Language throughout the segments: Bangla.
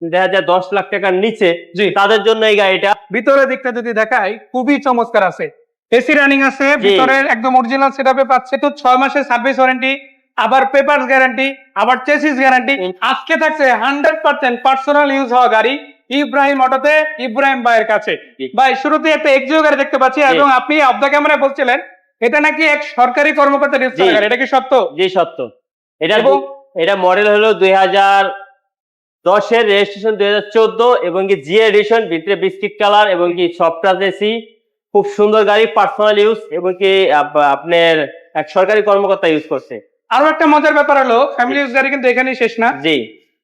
2010 লাখ টাকার নিচে, জি তাদের জন্য এই গাড়িটা। ভিতরের দিকটা যদি দেখাই খুবই চমৎকার আছে, এসি রানিং আছে, ভিতরের একদম অরিজিনাল সেটআপে পাচ্ছে। তো 6 মাসের সার্ভিস ওয়ারেন্টি, আবার পেপারস গ্যারান্টি, আবার চেসিস গ্যারান্টি। আজকে থাকছে 100% পার্সোনাল ইউজ হওয়া গাড়ি ইব্রাহিম অটোতে, ইব্রাহিম ভাইয়ের কাছে। ভাই শুরুতে একটা এক্সিও গাড়ি দেখতে পাচ্ছি, এবং আপনি অফ দ্য ক্যামেরায় বলছিলেন এটা নাকি এক সরকারি কর্মকর্তার ইউজ করা গাড়ি, এটা কি সত্য? জি সত্য। এটা মডেল হলো 2010-এর, রেজিস্ট্রেশন 2014, এবং কি জি এডিশন, ভিতরে বিস্কিট কালার, এবং কি সফটওয়্যার এসি, খুব সুন্দর গাড়ি, পার্সোনাল ইউজ, এবং কি আপনার এক সরকারি কর্মকর্তা ইউজ করছে। আরো একটা মজার ব্যাপার হলো ফ্যামিলি ইউজ গাড়ি কিন্তু এখানেই শেষ না। জি,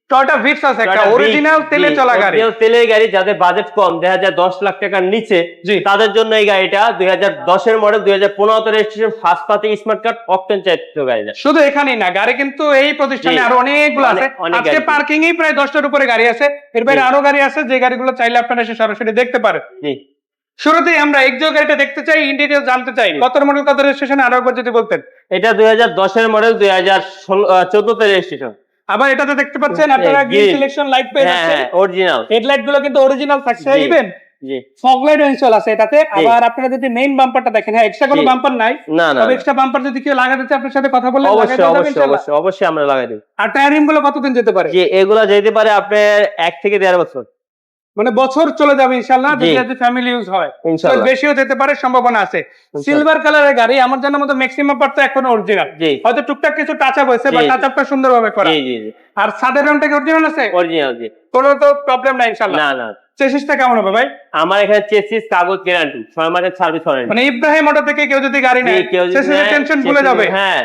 টয়োটা ভিটস আছে, একটা অরিজিনাল তেলে চলা গাড়ি, তেলের গাড়ি, যাদের বাজেট কম, 2010 লাখ টাকার নিচে, তাদের জন্য এই গাড়িটা। 2010-এর মডেল, 2015-তে registration, first party smart card, octane চালিত গাড়ি। শুধু এখানেই না, গাড়ি কিন্তু এই প্রতিষ্ঠানে আরো অনেকগুলো আছে। আজকে পার্কিং এই প্রায় 10টার উপরে গাড়ি আছে, এর বাইরে আরো গাড়ি আছে, যে গাড়িগুলো চাইলে আপনারা এসে সরাসরি দেখতে পারেন। শুরুতেই আমরা এক্সিও গাড়িটা দেখতে চাই, ইন্টেরিয়র জানতে চাই। কত মডেল, কত রেজিস্ট্রেশন, আরো একবার যদি বলতেন। এটা 2010-এর মডেল, 2014-তে রেজিস্ট্রেশন। আবার এটাতে দেখতে পাচ্ছেন আপনারা গ্রিন সিলেকশন লাইট পেয়ে যাচ্ছেন, অরিজিনাল। হেডলাইট গুলো কিন্তু অরিজিনাল থাকছে, ইভেন জি ফগ লাইট ইনস্টল আছে এটাতে। আবার আপনারা যদি মেইন বাম্পারটা দেখেন, হ্যাঁ এক্সট্রা কোনো বাম্পার নাই, তবে এক্সট্রা বাম্পার যদি কেউ লাগাতে চায় আপনার সাথে কথা বললে অবশ্যই আমরা লাগাই দেব। আর টায়ার রিম গুলো কতদিন যেতে পারে? জি, এগুলা যেতে পারে আপনার 1 থেকে 1.5 বছর, মানে বছর চলে যাবে ইনশাআল্লাহ, যদি ফ্যামিলি ইউজ হয়। বেশিও যেতে পারে, সম্ভাবনা আছে। সিলভার কালারের গাড়ি, আমার জানার মতো ম্যাক্সিমাম পার্ট তো এখনো অরিজিনাল, হয়তো টুকটাক কিছু টাচ আপ হয়েছে, বাট টাচ আপটা সুন্দরভাবে করা। আর সাদের রংটা কি অরিজিনাল আছে? অরিজিনাল। জি, কোনো তো প্রবলেম নাই ইনশাআল্লাহ। না। চেসিসটা কেমন হবে ভাই? আমার এখানে চেসিস কাগজ গ্যারান্টি, 6 মাসের সার্ভিস ওয়ারেন্টি। মানে ইব্রাহিম অটো থেকে কেউ যদি গাড়ি নেয়, চেসিসের টেনশন ভুলে যাবে, হ্যাঁ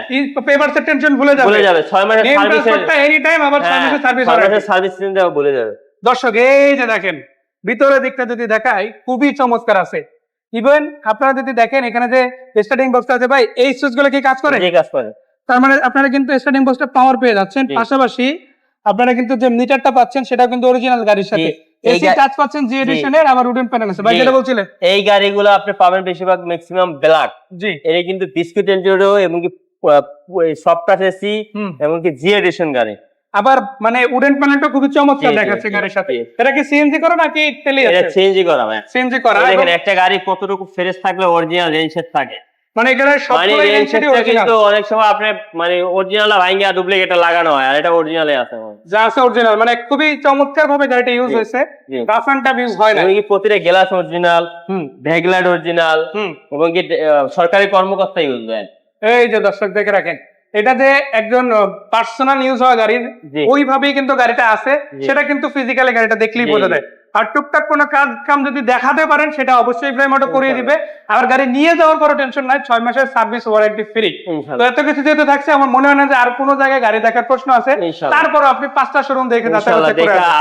পেপারসের টেনশন ভুলে যাবে, 6 মাসের সার্ভিস এনি টাইম, আবার 6 মাসের সার্ভিস ওয়ারেন্টি, সার্ভিস নিতে ভুলে যাবে। দর্শক এই যে দেখেন ভিতরের দিকটা যদি দেখাই খুবই চমৎকার আছে। ইভেন আপনারা যদি দেখেন এখানে যে স্টার্টিং বক্সটা আছে ভাই, এই সুইচ গুলো কি কাজ করে? জি, কাজ করে। তার মানে আপনারা কিন্তু স্টার্টিং বক্সটা পাওয়ার পেয়ে যাচ্ছেন, পাশাপাশি আপনারা কিন্তু যে মিটারটা পাচ্ছেন সেটা কিন্তু অরিজিনাল গাড়ির সাথে। এসি টাচ পাচ্ছেন জি এডিশনের, আবার উডেন প্যানেল আছে। ভাই যেটা বলছিলেন, এই গাড়িগুলো আপনি পাবেন বেশিরভাগ ম্যাক্সিমাম ব্ল্যাক। জি, এটা কিন্তু বিস্কুট ইন্টেরিয়র, এবং কি সফট টাচ এসি, এবং কি জি এডিশন গাড়ি। আবার মানে উডেন প্যানেলটা খুবই চমৎকার দেখাচ্ছে গাড়ির সাথে। এটা কি সিএনজি করা নাকি তেলে আছে? এটা সিএনজি করা ভাই, সিএনজি করা। দেখেন একটা গাড়ি কতটুকু ফ্রেশ থাকলে অরিজিনাল রেঞ্জ সেট থাকে, মানে এখানে সবগুলো রেঞ্জ সেটই অরিজিনাল। কিন্তু অনেক সময় আপনি মানে অরিজিনাল ভাঙা ডুপ্লিকেট লাগানো হয়, আর এটা অরিজিনালে আছে, যা আছে অরিজিনাল। মানে খুবই চমৎকার ভাবে গাড়িটা ইউজ হয়েছে, রাফ এন্ড টাফ ইউজ হয় না। এবং কি প্রতিটা গ্লাস অরিজিনাল, ব্যাকলাইট অরিজিনাল, এবং কি সরকারি কর্মকর্তা ইউজ হয়। এই যে দর্শক দেখে রাখেন, এটা যে একজন পার্সোনাল ইউজ হওয়া গাড়ির ওইভাবেই কিন্তু গাড়িটা আছে, সেটা কিন্তু ফিজিক্যালি গাড়িটা দেখলেই বোঝা যায়। আর টুকটাক কোনো কাম যদি দেখাতে পারেন সেটা অবশ্যই ইব্রাহিম অটো করিয়ে দিবে। আর গাড়ি নিয়ে যাওয়ার পরও টেনশন নাই, 6 মাসের সার্ভিস ওয়ারেন্টি ফ্রি। তো এত কিছু যেহেতু থাকছে, আমার মনে হয় না যে আর কোনো জায়গায় গাড়ি দেখার প্রশ্ন আছে। তারপর আপনি 5টা শোরুম দেখে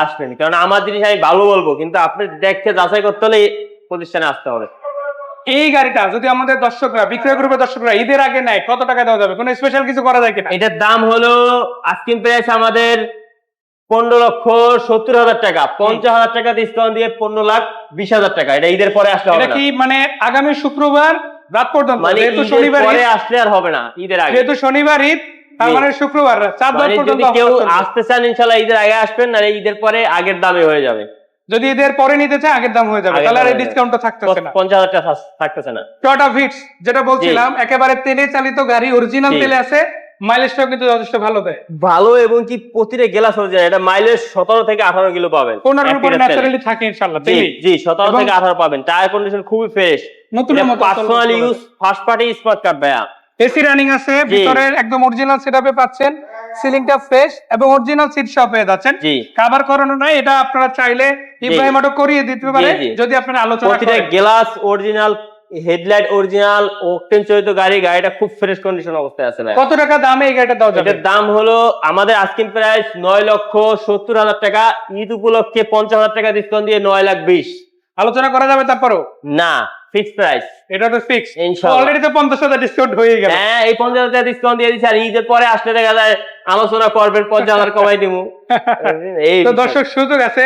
আসবেন, কারণ আমার জিনিস আমি ভালো বলবো, কিন্তু আপনি দেখতে যাচাই করতে হলে প্রতিষ্ঠানে আসতে হবে। এই গাড়িটা যদি আমাদের দর্শকরা, বিক্রয় গ্রুপের দর্শকরা ঈদের আগে নেয়, কত টাকা দেওয়া যাবে? কোনো স্পেশাল কিছু করা যায় কিনা? এটার দাম হলো আস্কিং প্রাইস আমাদের 15,70,000 টাকা, 50,000 টাকা ডিসকাউন্ট দিয়ে 15,20,000 টাকা। এটা ঈদের পরে আসলে হবে না। এটা কি মানে আগামী শুক্রবার রাত পর্যন্ত? মানে যেহেতু শনিবার পরে আসলে আর হবে না, ঈদের আগে। যেহেতু শনিবার ঈদ, তার মানে শুক্রবার 4 পর্যন্ত। যদি কেউ আসতে চান ইনশাআল্লাহ ঈদের আগে আসবেন, না ঈদের পরে আগের দামে হয়ে যাবে। যদি ঈদের পরে নিতে চায় আগের দাম হয়ে যাবে, তাহলে আর ডিসকাউন্টটা থাকতেছে না, 50,000 টাকা থাকতেছে না। টয়োটা ভিটস যেটা বলছিলাম, একেবারে তেলে চালিত গাড়ি, অরিজিনাল তেলে আছে, মাইলেজটাও কিন্তু যথেষ্ট ভালো দেয়, ভালো, এবং কি প্রতিটা গ্লাস অরিজিনাল। এটা মাইলেজ 17 থেকে 18 কিলো পাবেন, 15 উপরে ন্যাচারালি থাকে ইনশাআল্লাহ। জি 17 থেকে 18 পাবেন। টায়ার কন্ডিশন খুবই ফ্রেশ, নতুন personal use, first party smart card ভাইয়া। এসি রানিং আছে, ভিতরের একদম অরিজিনাল সেটআপে পাচ্ছেন, সিলিংটা ফ্রেশ এবং অরিজিনাল সিট সহ পেয়ে যাচ্ছেন। কভার করানো নাই, এটা আপনারা চাইলে ইব্রাহিম অটো করিয়ে দিতে পারে যদি আপনারা আলোচনা করেন। প্রতিটা glass original, headlight original, octane চালিত গাড়ি। গাড়িটা খুব ফ্রেশ কন্ডিশন অবস্থায় আছে ভাই। কত টাকা দামে এই গাড়িটা দাও যাবে? এটার দাম হলো আমাদের আস্কিং প্রাইস 9,70,000 টাকা, ঈদ উপলক্ষে 50,000 টাকা ডিসকাউন্ট দিয়ে 9,20,000। আলোচনা করা যাবে তারপরও? না, ফিক্স প্রাইস। এটা তো ফিক্স ইনশাআল্লাহ। অলরেডি তো 50,000 ডিসকাউন্ট হয়ে গেল। হ্যাঁ, এই 50,000 টাকা ডিসকাউন্ট দিয়ে দিছি, আর ঈদের পরে আসলে দেখা যায় আলোচনা করবেন, 50,000 কমাই দিমু। তো দর্শক সুযোগ আছে,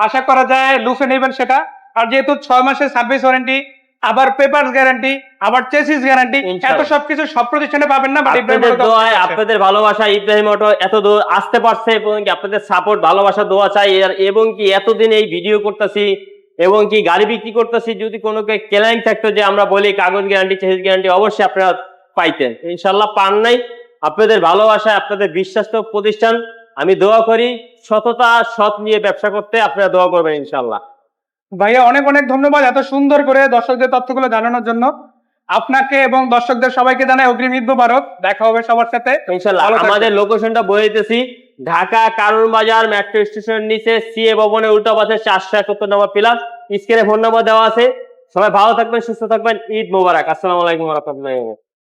আশা করা যায় লুফে নেবেন সেটা। আর যেহেতু 6 মাসের সার্ভিস ওয়ারেন্টি, আবার পেপার গ্যারান্টি, আবার চেসিস গ্যারান্টি। এত ইনশাআল্লাহ। সবকিছু সব প্রতিষ্ঠানে পাবেন না, বাট ইব্রাহিম আপনাদের অটো দোয়ায়, আপনাদের ভালোবাসা ইব্রাহিম অটো এত দূর আসতে পারছে, এবং কি আপনাদের সাপোর্ট, ভালোবাসা, দোয়া চাই। এবং কি এতদিন এই ভিডিও করতেছি এবং কি গাড়ি বিক্রি করতেছি, যদি কোনো ক্লায়েন্ট থাকতো যে আমরা বলি কাগজ গ্যারান্টি, চেসিস গ্যারান্টি, অবশ্যই আপনারা পাইতেন। ইনশাল্লাহ পান নাই। আপনাদের ভালোবাসা, আপনাদের বিশ্বাস্ত প্রতিষ্ঠান, আমি দোয়া করি সততা, সৎ নিয়ে ব্যবসা করতে আপনারা দোয়া করবেন ইনশাল্লাহ। ভাইয়া অনেক অনেক ধন্যবাদ এত সুন্দর করে দর্শকদের তথ্যগুলো জানানোর জন্য। আপনাকে এবং দর্শকদের সবাইকে জানাই অগ্রিম ঈদ মোবারক। দেখা হবে সবার সাথে ইনশাল্লাহ। ভালো থাকবেন। আমাদের লোকেশনটা বলে দিতেছি, ঢাকা কারণ বাজার মেট্রো স্টেশনের নিচে সিএ ভবনের উল্টা পাশে 471 নম্বর পিলার। স্ক্রিনে ফোন নাম্বার দেওয়া আছে। সবাই ভালো থাকবেন, সুস্থ থাকবেন। ঈদ মোবারক। আসসালামু আলাইকুম ওয়া রাহমাতুল্লাহি ওয়া বারাকাতুহু।